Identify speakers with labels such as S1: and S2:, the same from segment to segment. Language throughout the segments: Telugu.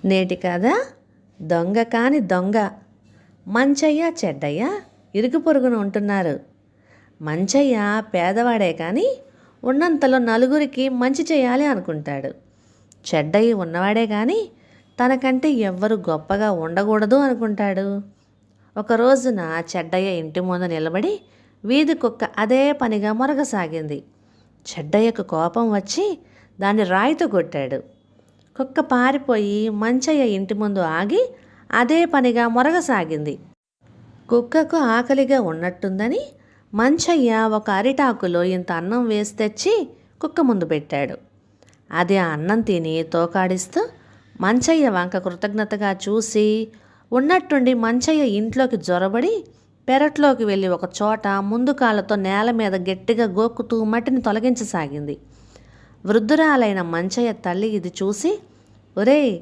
S1: నేటి కథ దొంగ కాని దొంగ. మంచయ్య చెడ్డయ్య ఇరుగు పొరుగున ఉంటున్నారు. మంచయ్య పేదవాడే కానీ ఉన్నంతలో నలుగురికి మంచి చేయాలి అనుకుంటాడు. చెడ్డయ్య ఉన్నవాడే కానీ తనకంటే ఎవ్వరు గొప్పగా ఉండకూడదు అనుకుంటాడు. ఒక రోజున చెడ్డయ్య ఇంటి ముందు నిలబడి వీధి కుక్క అదే పనిగా మొరగసాగింది. చెడ్డయ్యకు కోపం వచ్చి దాన్ని రాయితో కొట్టాడు. కుక్క పారిపోయి మంచయ్య ఇంటి ముందు ఆగి అదే పనిగా మొరగసాగింది. కుక్కకు ఆకలిగా ఉన్నట్టుందని మంచయ్య ఒక అరిటాకులో ఇంత అన్నం వేసి తెచ్చి కుక్క ముందు పెట్టాడు. అది ఆ అన్నం తిని తోకాడిస్తూ మంచయ్య వంక కృతజ్ఞతగా చూసి ఉన్నట్టుండి మంచయ్య ఇంట్లోకి జొరబడి పెరట్లోకి వెళ్ళి ఒక చోట ముందు కాళ్ళతో నేల మీద గట్టిగా గోక్కుతూ మట్టిని తొలగించసాగింది. వృద్ధురాలైన మంచయ్య తల్లి ఇది చూసి, ఒరేయ్,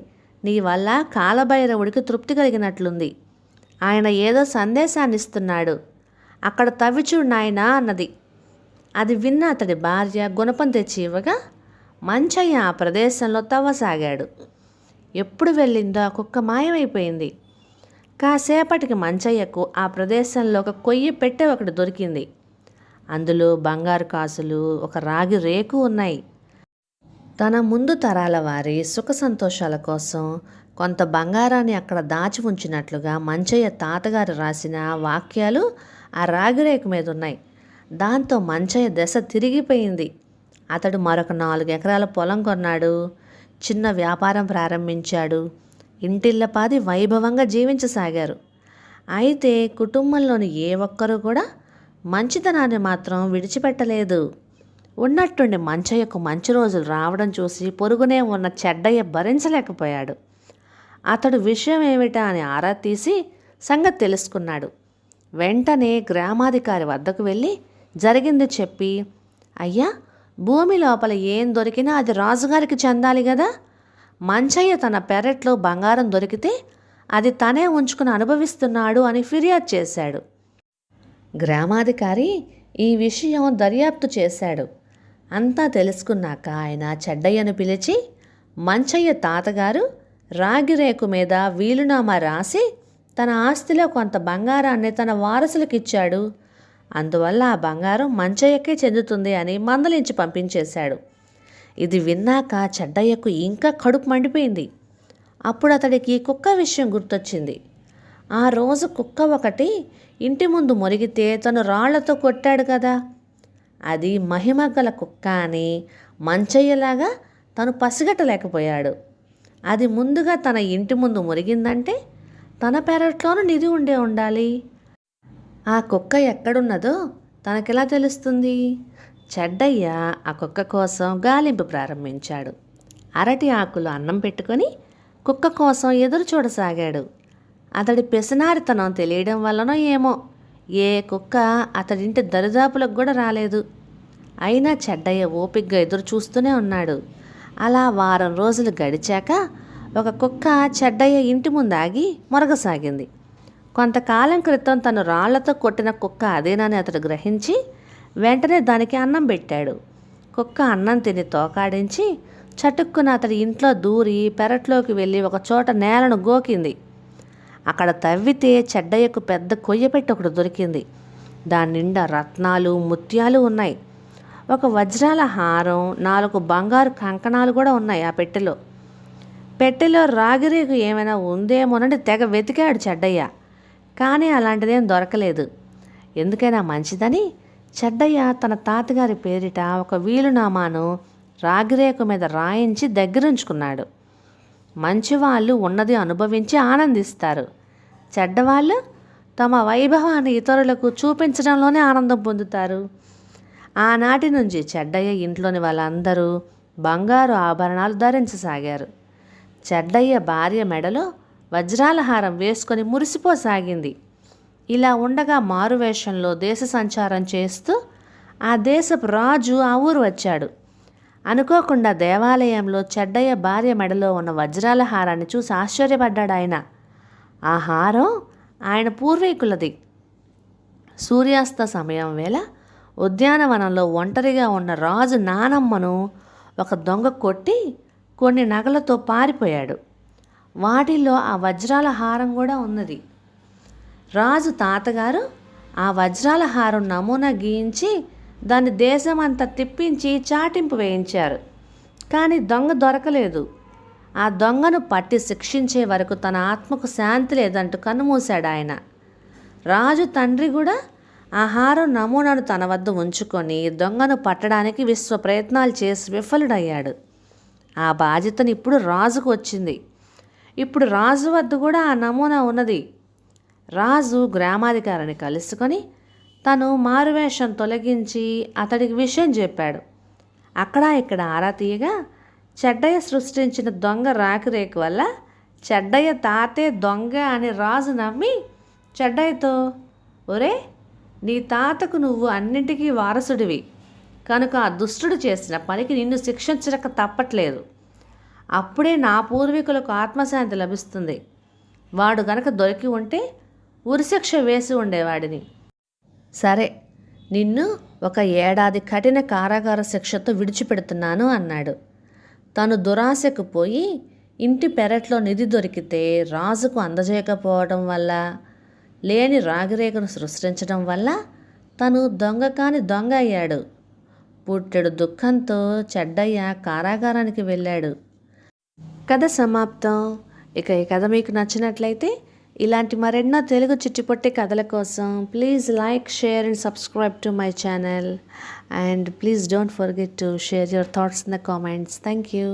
S1: నీ వల్ల కాలభైరవుడికి తృప్తి కలిగినట్లుంది. ఆయన ఏదో సందేశాన్ని ఇస్తున్నాడు. అక్కడ తవ్విచూడు నాయనా అన్నది. అది విన్న అతడి భార్య గుణపం తెచ్చి ఇవ్వగా మంచయ్య ఆ ప్రదేశంలో తవ్వసాగాడు. ఎప్పుడు వెళ్ళిందో ఆ కుక్క మాయమైపోయింది. కాసేపటికి మంచయ్యకు ఆ ప్రదేశంలో ఒక కొయ్యి పెట్టె ఒకటి దొరికింది. అందులో బంగారు కాసులు, ఒక రాగి రేకు ఉన్నాయి. తన ముందు తరాల వారి సుఖ సంతోషాల కోసం కొంత బంగారాన్ని అక్కడ దాచి ఉంచినట్లుగా మంచయ్య తాతగారు రాసిన వాక్యాలు ఆ రాగిరేకు మీద ఉన్నాయి. దాంతో మంచయ్య దశ తిరిగిపోయింది. అతడు మరొక 4 ఎకరాల పొలం కొన్నాడు. చిన్న వ్యాపారం ప్రారంభించాడు. ఇంటిల్లపాది వైభవంగా జీవించసాగారు. అయితే కుటుంబంలోని ఏ ఒక్కరూ కూడా మంచితనాన్ని మాత్రం విడిచిపెట్టలేదు. ఉన్నట్టుండి మంచయ్యకు మంచి రోజులు రావడం చూసి పొరుగునే ఉన్న చెడ్డయ్య భరించలేకపోయాడు. అతడు విషయం ఏమిటా అని ఆరా తీసి సంగతి తెలుసుకున్నాడు. వెంటనే గ్రామాధికారి వద్దకు వెళ్ళి జరిగింది చెప్పి, అయ్యా, భూమి లోపల ఏం దొరికినా అది రాజుగారికి చెందాలి కదా. మంచయ్య తన పెరట్లో బంగారం దొరికితే అది తనే ఉంచుకుని అనుభవిస్తున్నాడు అని ఫిర్యాదు చేశాడు. గ్రామాధికారి ఈ విషయం దర్యాప్తు చేశాడు. అంతా తెలుసుకున్నాక ఆయన చెడ్డయ్యను పిలిచి, మంచయ్య తాతగారు రాగిరేకు మీద వీలునామా రాసి తన ఆస్తిలో కొంత బంగారాన్ని తన వారసులకిచ్చాడు. అందువల్ల ఆ బంగారం మంచయ్యకే చెందుతుంది అని మందలించి పంపించేశాడు. ఇది విన్నాక చెడ్డయ్యకు ఇంకా కడుపు మండిపోయింది. అప్పుడు అతడికి కుక్క విషయం గుర్తొచ్చింది. ఆ రోజు కుక్క ఒకటి ఇంటి ముందు మొరిగితే తను రాళ్లతో కొట్టాడు కదా, అది మహిమగల కుక్క అని మంచయ్యలాగా తను పసిగట్టలేకపోయాడు. అది ముందుగా తన ఇంటి ముందు మురిగిందంటే తన పెరట్లోనూ నిధి ఉండే ఉండాలి. ఆ కుక్క ఎక్కడున్నదో తనకెలా తెలుస్తుంది? చెడ్డయ్య ఆ కుక్క కోసం గాలింపు ప్రారంభించాడు. అరటి ఆకులు అన్నం పెట్టుకొని కుక్క కోసం ఎదురు చూడసాగాడు. అతడి పెసనారితనం తెలియడం వల్లనో ఏమో ఏ కుక్క అతడింటి దరిదాపులకు కూడా రాలేదు. అయినా చెడ్డయ్య ఓపిగ్గా ఎదురు చూస్తూనే ఉన్నాడు. అలా వారం రోజులు గడిచాక ఒక కుక్క చెడ్డయ్య ఇంటి ముందు ఆగి మొరగసాగింది. కొంతకాలం క్రితం తను రాళ్లతో కొట్టిన కుక్క అదేనని అతడు గ్రహించి వెంటనే దానికి అన్నం పెట్టాడు. కుక్క అన్నం తిని తోకాడించి చటుక్కున అతడి ఇంట్లో దూరి పెరట్లోకి వెళ్ళి ఒక చోట నేలను గోకింది. అక్కడ తవ్వితే చెడ్డయ్యకు పెద్ద కొయ్యపెట్టి ఒకటి దొరికింది. దాని నిండా రత్నాలు, ముత్యాలు ఉన్నాయి. ఒక వజ్రాల హారం, 4 బంగారు కంకణాలు కూడా ఉన్నాయి ఆ పెట్టెలో. పెట్టెలో రాగిరేకు ఏమైనా ఉందేమోనని తెగ వెతికాడు చెడ్డయ్య. కానీ అలాంటిదేం దొరకలేదు. ఎందుకైనా మంచిదని చెడ్డయ్య తన తాతగారి పేరిట ఒక వీలునామాను రాగిరేకు మీద రాయించి దగ్గరుంచుకున్నాడు. మంచివాళ్ళు ఉన్నది అనుభవించి ఆనందిస్తారు. చెడ్డవాళ్ళు తమ వైభవాన్ని ఇతరులకు చూపించడంలోనే ఆనందం పొందుతారు. ఆనాటి నుంచి చెడ్డయ్య ఇంట్లోని వాళ్ళందరూ బంగారు ఆభరణాలు ధరించసాగారు. చెడ్డయ్య భార్య మెడలో వజ్రాల హారం వేసుకొని మురిసిపోసాగింది. ఇలా ఉండగా మారువేషంలో దేశ సంచారం చేస్తూ ఆ దేశపు రాజు ఆ ఊరు వచ్చాడు. అనుకోకుండా దేవాలయంలో చెడ్డయ్య భార్య మెడలో ఉన్న వజ్రాల హారాన్ని చూసి ఆశ్చర్యపడ్డాడు ఆయన. ఆ హారం ఆయన పూర్వీకులది. సూర్యాస్త సమయం వేళ ఉద్యానవనంలో ఒంటరిగా ఉన్న రాజు నానమ్మను ఒక దొంగ కొట్టి కొన్ని నగలతో పారిపోయాడు. వాటిల్లో ఆ వజ్రాల హారం కూడా ఉన్నది. రాజు తాతగారు ఆ వజ్రాల హారం నమూనా గీయించి దాన్ని దేశమంతా తిప్పించి చాటింపు వేయించారు. కానీ దొంగ దొరకలేదు. ఆ దొంగను పట్టి శిక్షించే వరకు తన ఆత్మకు శాంతి లేదంటూ కన్నుమూశాడు ఆయన. రాజు తండ్రి కూడా ఆ హారం నమూనాను తన వద్ద ఉంచుకొని దొంగను పట్టడానికి విశ్వ ప్రయత్నాలు చేసి విఫలుడయ్యాడు. ఆ బాధ్యతను ఇప్పుడు రాజుకు వచ్చింది. ఇప్పుడు రాజు వద్ద కూడా ఆ నమూనా ఉన్నది. రాజు గ్రామాధికారిని కలుసుకొని తను మారువేషం తొలగించి అతడికి విషయం చెప్పాడు. అక్కడ ఇక్కడ ఆరా తీయగా చెడ్డయ్య సృష్టించిన దొంగ రాకిరేకు వల్ల చెడ్డయ్య తాతే దొంగ అని రాజు నమ్మి చెడ్డయ్యతో, ఒరే, నీ తాతకు నువ్వు అన్నింటికీ వారసుడివి కనుక ఆ దుష్టుడు చేసిన పనికి నిన్ను శిక్షించక తప్పట్లేదు. అప్పుడే నా పూర్వీకులకు ఆత్మశాంతి లభిస్తుంది. వాడు గనక దొరికి ఉంటే ఉరిశిక్ష వేసి ఉండేవాడిని. సరే, నిన్ను 1 ఏడాది కఠిన కారాగార శిక్షతో విడిచిపెడుతున్నాను అన్నాడు. తను దురాశకు పోయి ఇంటి పెరట్లో నిధి దొరికితే రాజుకు అందజేయకపోవడం వల్ల, లేని రాగిరేఖను సృష్టించడం వల్ల తను దొంగ కాని దొంగ అయ్యాడు. పుట్టెడు దుఃఖంతో చెడ్డయ్య కారాగారానికి వెళ్ళాడు. కథ సమాప్తం. ఇక ఈ కథ మీకు నచ్చినట్లయితే ఇలాంటి మరెన్నో తెలుగు చిట్టిపొట్టి కథల కోసం please like, share and subscribe to my channel. And please don't forget to share your thoughts in the comments. Thank you.